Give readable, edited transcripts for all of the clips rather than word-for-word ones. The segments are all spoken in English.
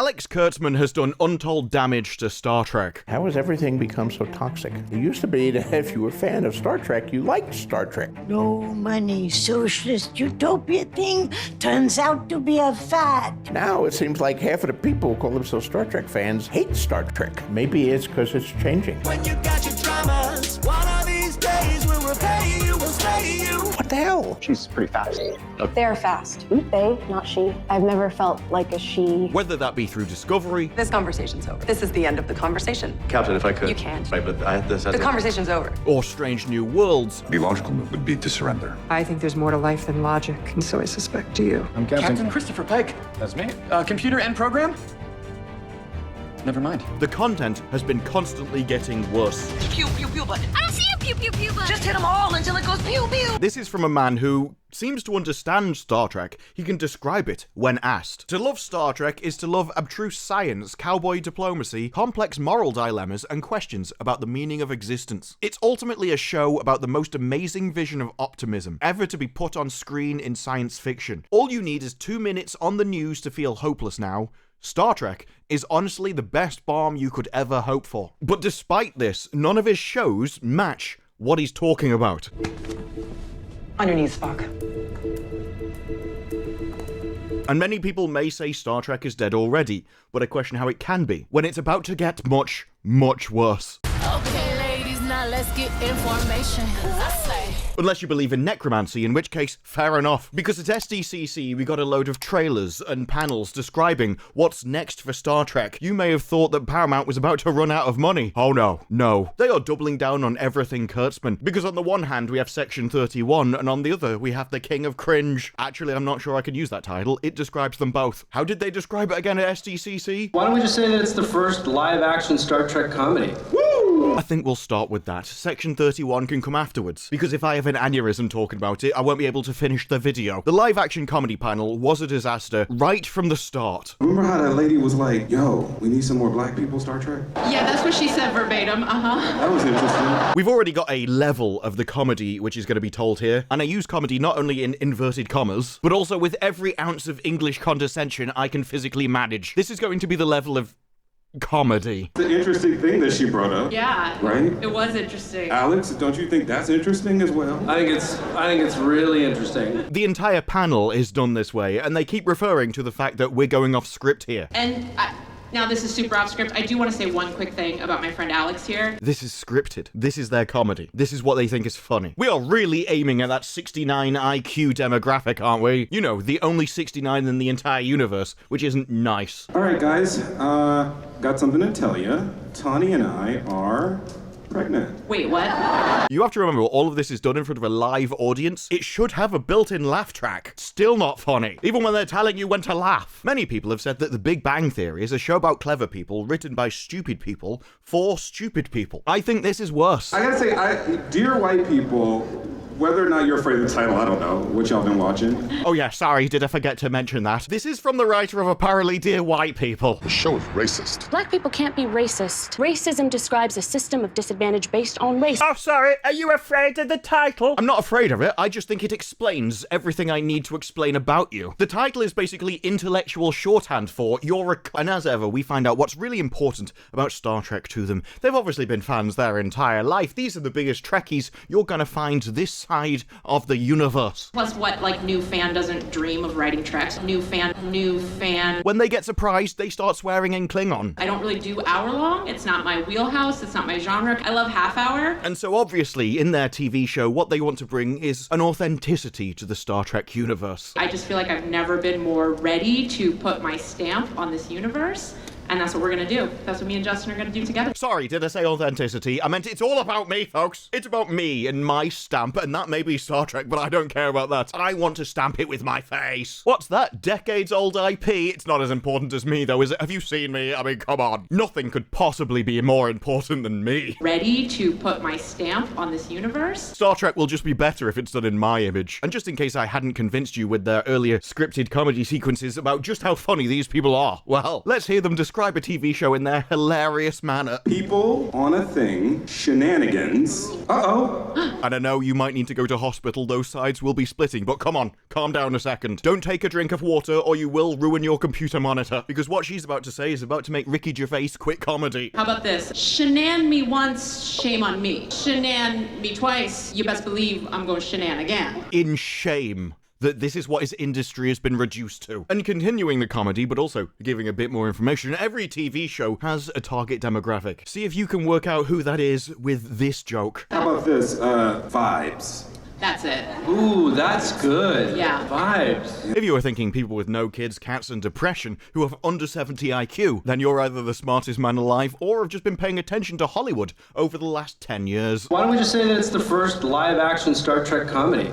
Alex Kurtzman has done untold damage to Star Trek. How has everything become so toxic? It used to be that if you were a fan of Star Trek, you liked Star Trek. No money, socialist utopia thing turns out to be a fad. Now it seems like half of the people who call themselves Star Trek fans hate Star Trek. Maybe it's because it's changing. When you got your dramas, one of these days we'll repay you, we'll slay you. What the hell? She's pretty fast. They're fast. They, not she. I've never felt like a she. Whether that be through Discovery. This conversation's over. This is the end of the conversation. Captain, if I could. You can't. Right, but I have this. The conversation's over. Or Strange New Worlds. The logical move would be to surrender. I think there's more to life than logic, and so I suspect you. I'm Captain Christopher Pike. That's me. Computer and program? Never mind. The content has been constantly getting worse. Pew, pew, pew button. I don't see a pew pew pew button. Just hit them all until it goes pew, pew. This is from a man who seems to understand Star Trek. He can describe it when asked. To love Star Trek is to love abstruse science, cowboy diplomacy, complex moral dilemmas, and questions about the meaning of existence. It's ultimately a show about the most amazing vision of optimism ever to be put on screen in science fiction. All you need is 2 minutes on the news to feel hopeless now. Star Trek is honestly the best balm you could ever hope for. But despite this, none of his shows match what he's talking about. On your knees, Spock. And many people may say Star Trek is dead already, but I question how it can be, when it's about to get much, much worse. Okay, ladies, now let's get information. I say. Unless you believe in necromancy, in which case, fair enough. Because at SDCC, we got a load of trailers and panels describing what's next for Star Trek. You may have thought that Paramount was about to run out of money. Oh no. They are doubling down on everything Kurtzman. Because on the one hand, we have Section 31, and on the other, we have the King of Cringe. Actually, I'm not sure I could use that title. It describes them both. How did they describe it again at SDCC? Why don't we just say that it's the first live-action Star Trek comedy? I think we'll start with that. Section 31 can come afterwards, because if I have an aneurysm talking about it, I won't be able to finish the video. The live-action comedy panel was a disaster right from the start. Remember how that lady was like, yo, we need some more black people, Star Trek? Yeah, that's what she said verbatim, That was interesting. We've already got a level of the comedy which is going to be told here, and I use comedy not only in inverted commas, but also with every ounce of English condescension I can physically manage. This is going to be the level of comedy. It's an interesting thing that she brought up. Yeah. Right? It was interesting. Alex, don't you think that's interesting as well? I think it's really interesting. The entire panel is done this way, and they keep referring to the fact that we're going off script here. And now this is super off script. I do want to say one quick thing about my friend Alex here. This is scripted. This is their comedy. This is what they think is funny. We are really aiming at that 69 IQ demographic, aren't we? You know, the only 69 in the entire universe, which isn't nice. All right, guys, got something to tell you. Tawny and I are pregnant. Wait, what? You have to remember, all of this is done in front of a live audience. It should have a built-in laugh track. Still not funny, even when they're telling you when to laugh. Many people have said that The Big Bang Theory is a show about clever people, written by stupid people, for stupid people. I think this is worse. I gotta say, dear white people, whether or not you're afraid of the title, I don't know, what y'all been watching. Oh yeah, sorry, did I forget to mention that? This is from the writer of Apparently Dear White People. The show is racist. Black people can't be racist. Racism describes a system of disadvantage based on race. Oh, sorry, are you afraid of the title? I'm not afraid of it, I just think it explains everything I need to explain about you. The title is basically intellectual shorthand for you're a and as ever, we find out what's really important about Star Trek to them. They've obviously been fans their entire life. These are the biggest Trekkies you're gonna find this side of the universe. Plus what, like, new fan doesn't dream of writing Treks? New fan. When they get surprised, they start swearing in Klingon. I don't really do hour-long. It's not my wheelhouse. It's not my genre. I love half-hour. And so obviously, in their TV show, what they want to bring is an authenticity to the Star Trek universe. I just feel like I've never been more ready to put my stamp on this universe. And that's what we're gonna do. That's what me and Justin are gonna do together. Sorry, did I say authenticity? I meant it's all about me, folks. It's about me and my stamp, and that may be Star Trek, but I don't care about that. I want to stamp it with my face. What's that? Decades-old IP? It's not as important as me, though, is it? Have you seen me? I mean, come on. Nothing could possibly be more important than me. Ready to put my stamp on this universe? Star Trek will just be better if it's done in my image. And just in case I hadn't convinced you with their earlier scripted comedy sequences about just how funny these people are, well, let's hear them describe describe a TV show in their hilarious manner. People on a thing, shenanigans. Uh-oh. And I know you might need to go to hospital, those sides will be splitting, but come on, calm down a second. Don't take a drink of water or you will ruin your computer monitor, because what she's about to say is about to make Ricky Gervais quit comedy. How about this? Shenan me once, shame on me. Shenan me twice, you best believe I'm going shenan again. In shame that this is what his industry has been reduced to. And continuing the comedy, but also giving a bit more information, every TV show has a target demographic. See if you can work out who that is with this joke. How about this? Vibes. That's it. Ooh, that's good. Yeah. Vibes. If you are thinking people with no kids, cats, and depression who have under 70 IQ, then you're either the smartest man alive or have just been paying attention to Hollywood over the last 10 years. Why don't we just say that it's the first live-action Star Trek comedy?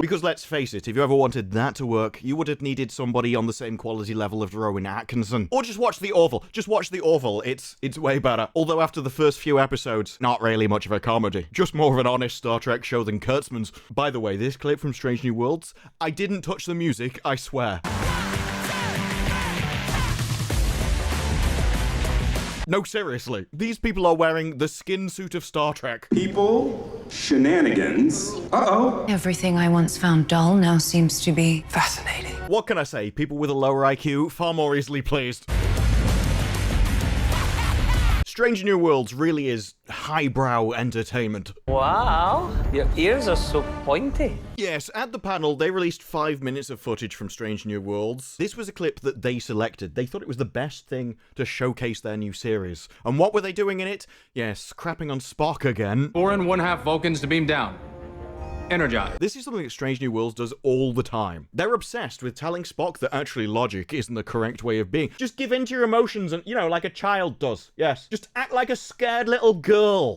Because let's face it, if you ever wanted that to work, you would have needed somebody on the same quality level of Rowan Atkinson. Or just watch The Orville. Just watch The Orville. It's way better. Although after the first few episodes, not really much of a comedy. Just more of an honest Star Trek show than Kurtzman's. By the way, this clip from Strange New Worlds, I didn't touch the music, I swear. No, seriously. These people are wearing the skin suit of Star Trek. People, shenanigans. Uh-oh. Everything I once found dull now seems to be fascinating. What can I say? People with a lower IQ, far more easily pleased. Strange New Worlds really is highbrow entertainment. Wow, your ears are so pointy. Yes, at the panel, they released 5 minutes of footage from Strange New Worlds. This was a clip that they selected. They thought it was the best thing to showcase their new series. And what were they doing in it? Yes, crapping on Spock again. 4 1/2 Vulcans to beam down. Energize. This is something that Strange New Worlds does all the time. They're obsessed with telling Spock that actually logic isn't the correct way of being. Just give in to your emotions and, like a child does. Yes. Just act like a scared little girl.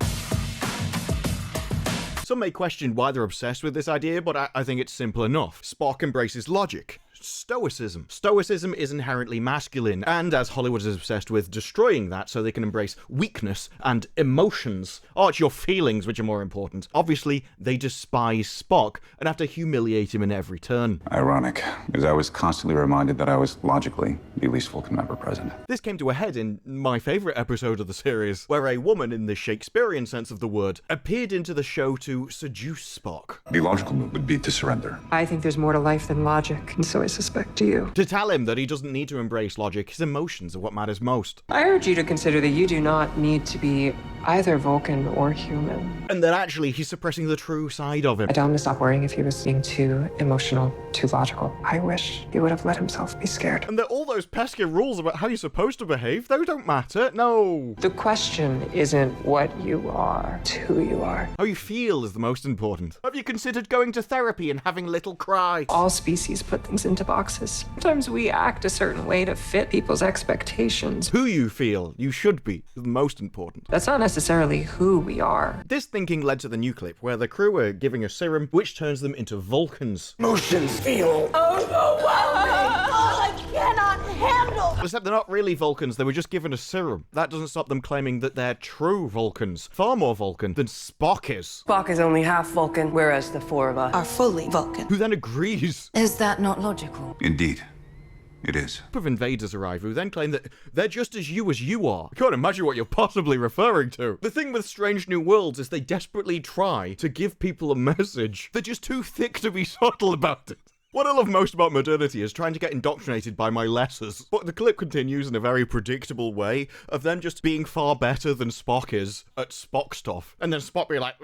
Some may question why they're obsessed with this idea, but I think it's simple enough. Spock embraces logic. Stoicism. Stoicism is inherently masculine, and as Hollywood is obsessed with destroying that so they can embrace weakness and emotions. Oh, it's your feelings which are more important. Obviously, they despise Spock and have to humiliate him in every turn. Ironic, because I was constantly reminded that I was logically the least Vulcan member present. This came to a head in my favourite episode of the series, where a woman, in the Shakespearean sense of the word, appeared into the show to seduce Spock. The logical move would be to surrender. I think there's more to life than logic, and so I suspect you. To tell him that he doesn't need to embrace logic, his emotions are what matters most. I urge you to consider that you do not need to be either Vulcan or human. And that actually he's suppressing the true side of him. I tell him to stop worrying if he was being too emotional, too logical. I wish he would have let himself be scared. And that all those pesky rules about how you're supposed to behave, those don't matter, no. The question isn't what you are, it's who you are. How you feel is the most important. Have you considered going to therapy and having a little cry? All species put things into boxes. Sometimes we act a certain way to fit people's expectations. Who you feel you should be is the most important. That's not necessarily who we are. This thinking led to the new clip where the crew are giving a serum which turns them into Vulcans. Emotions feel Overwhelming! All I cannot handle! Except they're not really Vulcans, they were just given a serum. That doesn't stop them claiming that they're true Vulcans. Far more Vulcan than Spock is. Spock is only half Vulcan, whereas the four of us Are fully Vulcan. Who then agrees. Is that not logical? Indeed, it is. A group of invaders arrive who then claim that they're just as you are. I can't imagine what you're possibly referring to. The thing with Strange New Worlds is they desperately try to give people a message. They're just too thick to be subtle about it. What I love most about modernity is trying to get indoctrinated by my lessers. But the clip continues in a very predictable way of them just being far better than Spock is at Spock stuff. And then Spock being like,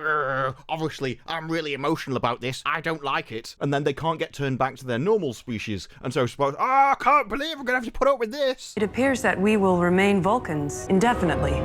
obviously, I'm really emotional about this. I don't like it. And then they can't get turned back to their normal species. And so Spock's, I can't believe we're going to have to put up with this. It appears that we will remain Vulcans indefinitely.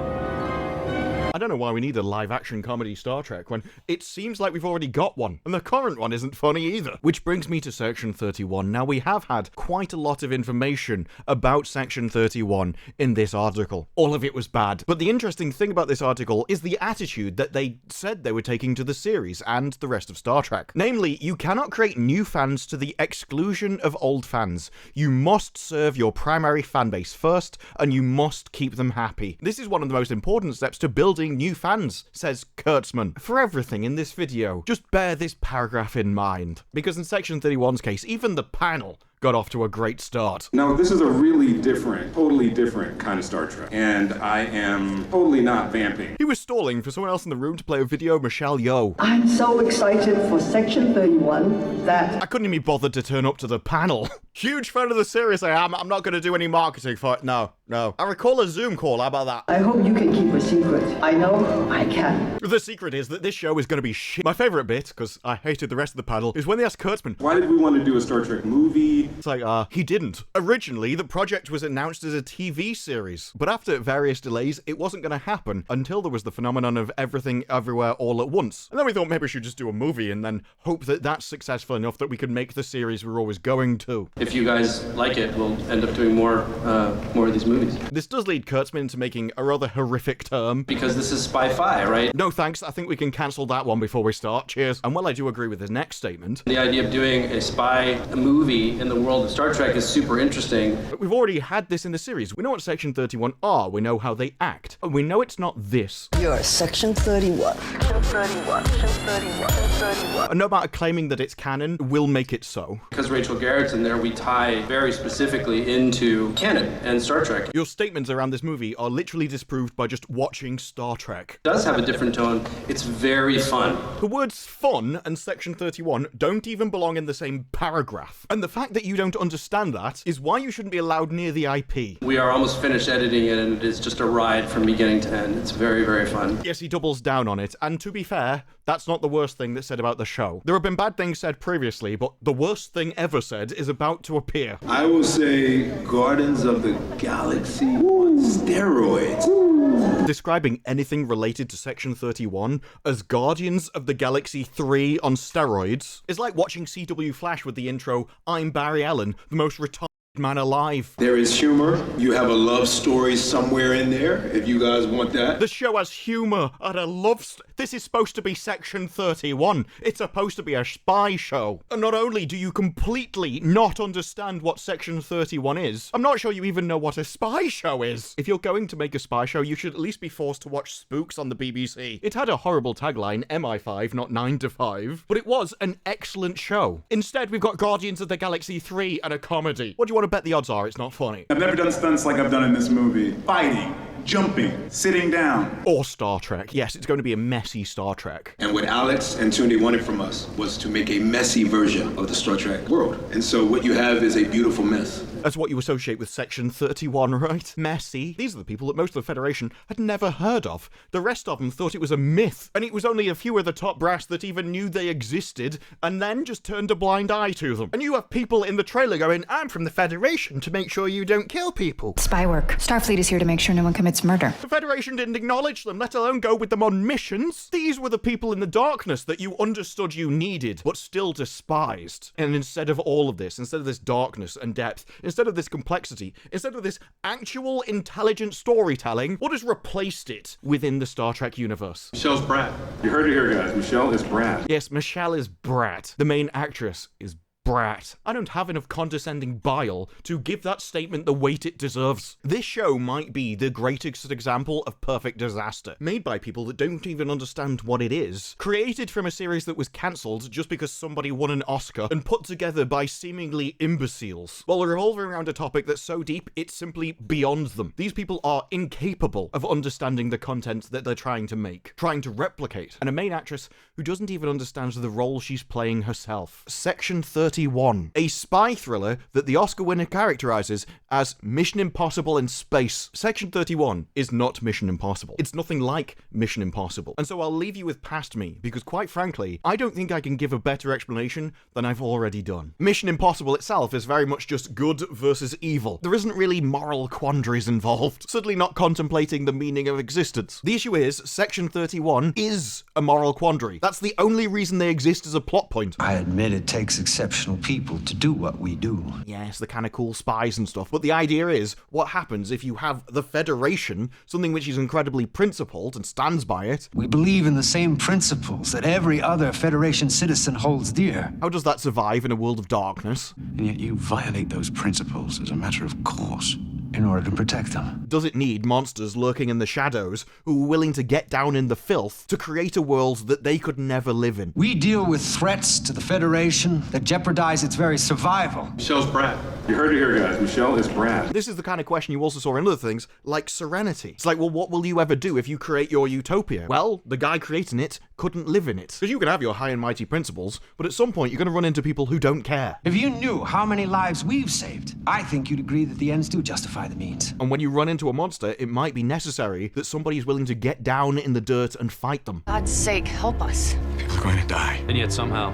I don't know why we need a live-action comedy Star Trek when it seems like we've already got one, and the current one isn't funny either. Which brings me to Section 31. Now, we have had quite a lot of information about Section 31 in this article. All of it was bad. But the interesting thing about this article is the attitude that they said they were taking to the series and the rest of Star Trek. Namely, you cannot create new fans to the exclusion of old fans. You must serve your primary fan base first, and you must keep them happy. This is one of the most important steps to building new fans, says Kurtzman. For everything in this video, just bear this paragraph in mind. Because in Section 31's case, even the panel got off to a great start. Now, this is a really different, totally different kind of Star Trek, and I am totally not vamping. He was stalling for someone else in the room to play a video of Michelle Yeoh. I'm so excited for Section 31 that I couldn't even be bothered to turn up to the panel. Huge fan of the series I am. I'm not going to do any marketing for it. No. I recall a Zoom call. How about that? I hope you can keep a secret. I know I can. The secret is that this show is going to be shit. My favourite bit, because I hated the rest of the panel, is when they asked Kurtzman, why did we want to do a Star Trek movie? It's like, he didn't. Originally, the project was announced as a TV series, but after various delays, it wasn't going to happen until there was the phenomenon of everything everywhere all at once. And then we thought maybe we should just do a movie and then hope that that's successful enough that we can make the series we're always going to. If you guys like it, we'll end up doing more of these movies. This does lead Kurtzman into making a rather horrific term. Because this is spy-fi, right? No thanks, I think we can cancel that one before we start. Cheers. And while I do agree with his next statement, the idea of doing a spy movie in the world of Star Trek is super interesting. But we've already had this in the series. We know what Section 31 are, we know how they act, and we know it's not this. You're Section 31. Section 31. Section 31. 31. And no matter claiming that it's canon, will make it so. Because Rachel Garrett's in there, we tie very specifically into canon and Star Trek. Your statements around this movie are literally disproved by just watching Star Trek. It does have a different tone. It's very fun. The words fun and Section 31 don't even belong in the same paragraph. And the fact that you don't understand that is why you shouldn't be allowed near the IP. We are almost finished editing it, and it is just a ride from beginning to end. It's very, very fun. Yes, he doubles down on it, and to be fair, that's not the worst thing that's said about the show. There have been bad things said previously, but the worst thing ever said is about to appear. I will say Guardians of the Galaxy on steroids. Describing anything related to Section 31 as Guardians of the Galaxy 3 on steroids is like watching CW Flash with the intro, "I'm Barry Allen, the most retarded man alive." There is humor. You have a love story somewhere in there, if you guys want that. The show has humor and a love This is supposed to be Section 31. It's supposed to be a spy show. And not only do you completely not understand what Section 31 is, I'm not sure you even know what a spy show is. If you're going to make a spy show, you should at least be forced to watch Spooks on the BBC. It had a horrible tagline, MI5, not 9 to 5, but it was an excellent show. Instead, we've got Guardians of the Galaxy 3 and a comedy. What do you want to bet the odds are it's not funny? I've never done stunts like I've done in this movie. Fighting, jumping, sitting down. Or Star Trek. Yes, it's going to be a messy Star Trek. And what Alex and Tunde wanted from us was to make a messy version of the Star Trek world. And so what you have is a beautiful mess. That's what you associate with Section 31, right? Messy. These are the people that most of the Federation had never heard of. The rest of them thought it was a myth, and it was only a few of the top brass that even knew they existed, and then just turned a blind eye to them. And you have people in the trailer going, I'm from the Federation to make sure you don't kill people. Spy work. Starfleet is here to make sure no one commits murder. The Federation didn't acknowledge them, let alone go with them on missions. These were the people in the darkness that you understood you needed, but still despised. And instead of all of this, instead of this darkness and depth, instead of this complexity, instead of this actual intelligent storytelling, what has replaced it within the Star Trek universe? Michelle's Brat. You heard it here, guys. Michelle is Brat. Yes, Michelle is Brat. The main actress is Brat. I don't have enough condescending bile to give that statement the weight it deserves. This show might be the greatest example of perfect disaster, made by people that don't even understand what it is, created from a series that was cancelled just because somebody won an Oscar, and put together by seemingly imbeciles, while revolving around a topic that's so deep it's simply beyond them. These people are incapable of understanding the content that they're trying to make, trying to replicate, and a main actress who doesn't even understand the role she's playing herself. Section 31, a spy thriller that the Oscar winner characterizes as Mission Impossible in space. Section 31 is not Mission Impossible. It's nothing like Mission Impossible. And so I'll leave you with Past Me, because quite frankly, I don't think I can give a better explanation than I've already done. Mission Impossible itself is very much just good versus evil. There isn't really moral quandaries involved, certainly not contemplating the meaning of existence. The issue is, Section 31 is a moral quandary. That's the only reason they exist as a plot point. I admit it takes exceptional people to do what we do. Yes, the kind of cool spies and stuff, but the idea is, what happens if you have the Federation, something which is incredibly principled and stands by it? We believe in the same principles that every other Federation citizen holds dear. How does that survive in a world of darkness? And yet you violate those principles as a matter of course. in order to protect them. Does it need monsters lurking in the shadows who are willing to get down in the filth to create a world that they could never live in? We deal with threats to the Federation that jeopardize its very survival. Michelle's Brad. You heard it here, guys. Michelle is Brad. This is the kind of question you also saw in other things, like Serenity. It's like, well, what will you ever do if you create your utopia? Well, the guy creating it couldn't live in it. Because you can have your high and mighty principles, but at some point you're going to run into people who don't care. If you knew how many lives we've saved, I think you'd agree that the ends do justify the means. And when you run into a monster, it might be necessary that somebody is willing to get down in the dirt and fight them. God's sake, help us. People are going to die. And yet somehow,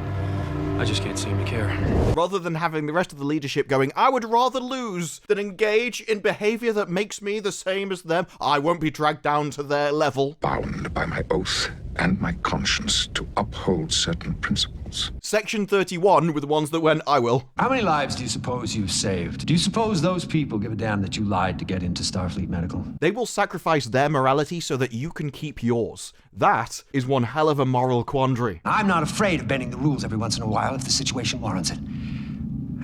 I just can't seem to care. Rather than having the rest of the leadership going, I would rather lose than engage in behavior that makes me the same as them, I won't be dragged down to their level. Bound by my oath and my conscience to uphold certain principles. Section 31 were the ones that went, I will. How many lives do you suppose you've saved? Do you suppose those people give a damn that you lied to get into Starfleet Medical? They will sacrifice their morality so that you can keep yours. That is one hell of a moral quandary. I'm not afraid of bending the rules every once in a while if the situation warrants it.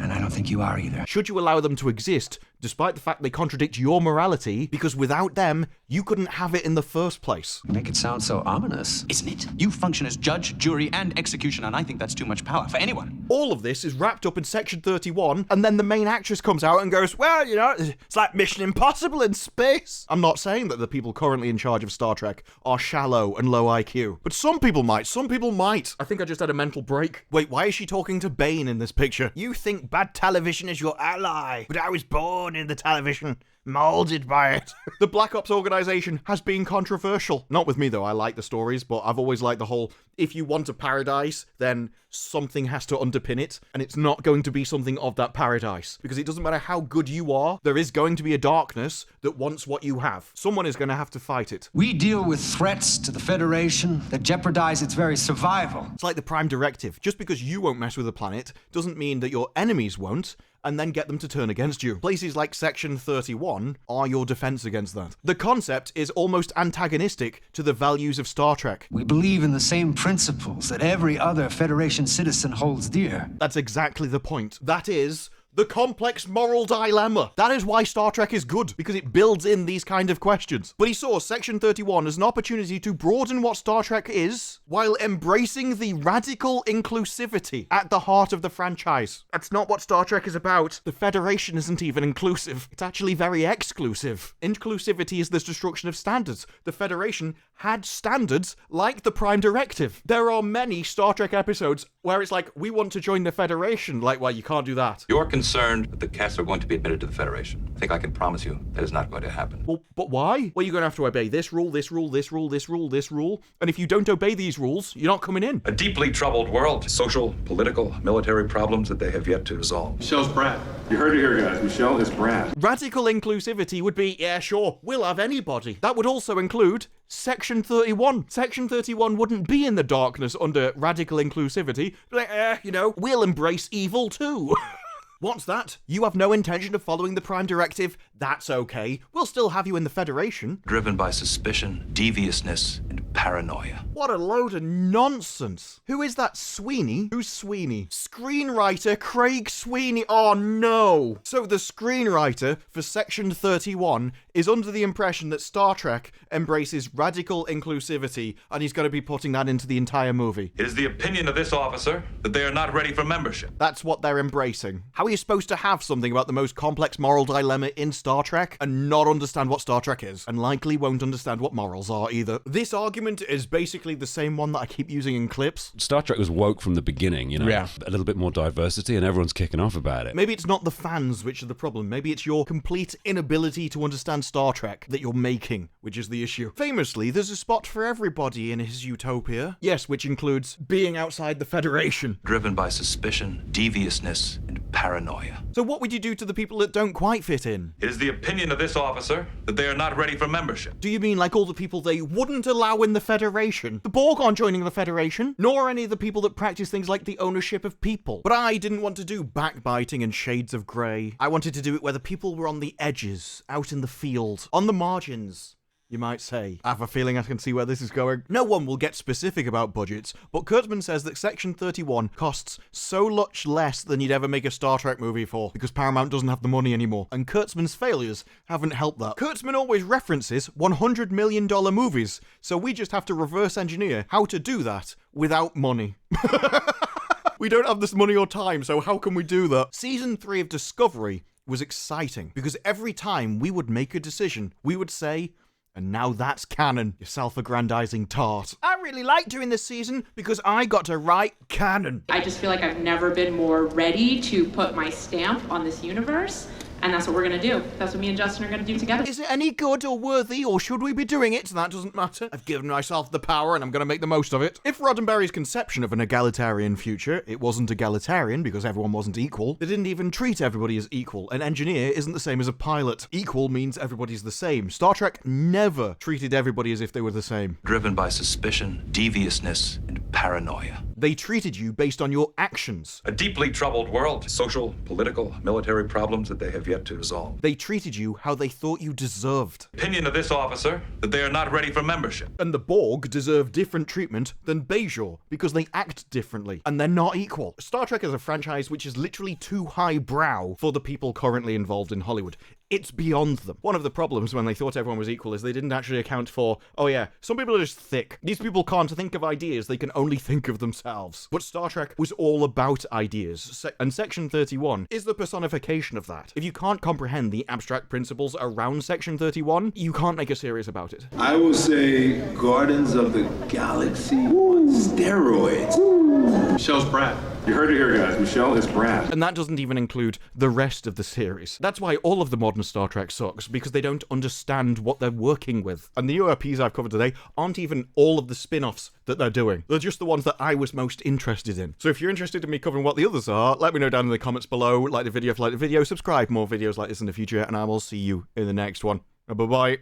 And I don't think you are either. Should you allow them to exist, despite the fact they contradict your morality, because without them, you couldn't have it in the first place? You make it sound so ominous. Isn't it? You function as judge, jury, and executioner, and I think that's too much power for anyone. All of this is wrapped up in Section 31, and then the main actress comes out and goes, well, you know, it's like Mission Impossible in space. I'm not saying that the people currently in charge of Star Trek are shallow and low IQ, but some people might. Some people might. I think I just had a mental break. Wait, why is she talking to Bane in this picture? You think bad television is your ally, but I was born in the television, molded by it. The Black Ops organization has been controversial. Not with me though, I like the stories, but I've always liked the whole, if you want a paradise, then something has to underpin it, and it's not going to be something of that paradise. Because it doesn't matter how good you are, there is going to be a darkness that wants what you have. Someone is going to have to fight it. We deal with threats to the Federation that jeopardize its very survival. It's like the Prime Directive. Just because you won't mess with the planet doesn't mean that your enemies won't, and then get them to turn against you. Places like Section 31 are your defense against that. The concept is almost antagonistic to the values of Star Trek. We believe in the same principles that every other Federation citizen holds dear. That's exactly the point. That is the complex moral dilemma. That is why Star Trek is good, because it builds in these kind of questions. But he saw Section 31 as an opportunity to broaden what Star Trek is, while embracing the radical inclusivity at the heart of the franchise. That's not what Star Trek is about. The Federation isn't even inclusive. It's actually very exclusive. Inclusivity is the destruction of standards. The Federation had standards like the Prime Directive. There are many Star Trek episodes where it's like, we want to join the Federation. Like, well, you can't do that. You're concerned that the cats are going to be admitted to the Federation. I think I can promise you that is not going to happen. Well, but why? Well, you're going to have to obey this rule, this rule, this rule, this rule, this rule. And if you don't obey these rules, you're not coming in. A deeply troubled world. Social, political, military problems that they have yet to resolve. Michelle's Brad. You heard it here, guys. Michelle is Brad. Radical inclusivity would be, yeah, sure, we'll have anybody. That would also include Section 31. Section 31 wouldn't be in the darkness under radical inclusivity. Like, you know, we'll embrace evil too. What's that? You have no intention of following the Prime Directive? That's okay. We'll still have you in the Federation. Driven by suspicion, deviousness, and paranoia. What a load of nonsense. Who is that Sweeney? Who's Sweeney? Screenwriter Craig Sweeney. Oh no. So the screenwriter for Section 31 is under the impression that Star Trek embraces radical inclusivity, and he's going to be putting that into the entire movie. It is the opinion of this officer that they are not ready for membership. That's what they're embracing. How are you supposed to have something about the most complex moral dilemma in Star Trek and not understand what Star Trek is? And likely won't understand what morals are either. This argument is basically the same one that I keep using in clips. Star Trek was woke from the beginning, you know? Yeah. A little bit more diversity and everyone's kicking off about it. Maybe it's not the fans which are the problem. Maybe it's your complete inability to understand Star Trek that you're making, which is the issue. Famously, there's a spot for everybody in his utopia. Yes, which includes being outside the Federation. Driven by suspicion, deviousness, and paranoia. So what would you do to the people that don't quite fit in? It is the opinion of this officer that they are not ready for membership. Do you mean like all the people they wouldn't allow in the Federation? The Borg aren't joining the Federation, nor any of the people that practice things like the ownership of people. But I didn't want to do backbiting and shades of grey. I wanted to do it where the people were on the edges, out in the field, on the margins. you might say. I have a feeling I can see where this is going. No one will get specific about budgets, but Kurtzman says that Section 31 costs so much less than you'd ever make a Star Trek movie for, because Paramount doesn't have the money anymore, and Kurtzman's failures haven't helped that. Kurtzman always references $100 million movies, so we just have to reverse engineer how to do that without money. We don't have this money or time, so how can we do that? Season 3 of Discovery was exciting, because every time we would make a decision, we would say, and now that's canon, you self-aggrandizing tart. I really like doing this season because I got to write canon. I just feel like I've never been more ready to put my stamp on this universe. And that's what we're gonna do. That's what me and Justin are gonna do together. Is it any good or worthy, or should we be doing it? That doesn't matter. I've given myself the power and I'm gonna make the most of it. If Roddenberry's conception of an egalitarian future, it wasn't egalitarian because everyone wasn't equal, they didn't even treat everybody as equal. An engineer isn't the same as a pilot. Equal means everybody's the same. Star Trek never treated everybody as if they were the same. Driven by suspicion, deviousness, and paranoia. They treated you based on your actions. A deeply troubled world. Social, political, military problems that they have yet to resolve. They treated you how they thought you deserved. Opinion of this officer that they are not ready for membership. And the Borg deserve different treatment than Bajor because they act differently and they're not equal. Star Trek is a franchise which is literally too highbrow for the people currently involved in Hollywood. It's beyond them. One of the problems when they thought everyone was equal is they didn't actually account for, oh yeah, some people are just thick. These people can't think of ideas, they can only think of themselves. But Star Trek was all about ideas, and Section 31 is the personification of that. If you can't comprehend the abstract principles around Section 31, you can't make a series about it. I will say Guardians of the Galaxy on steroids. Michelle's Brad. You heard it here, guys. Michelle is Brad. And that doesn't even include the rest of the series. That's why all of the modern Star Trek sucks, because they don't understand what they're working with. And the URPs I've covered today aren't even all of the spin-offs that they're doing. They're just the ones that I was most interested in. So if you're interested in me covering what the others are, let me know down in the comments below. Like the video if you like the video, subscribe for more videos like this in the future, and I will see you in the next one. Bye-bye.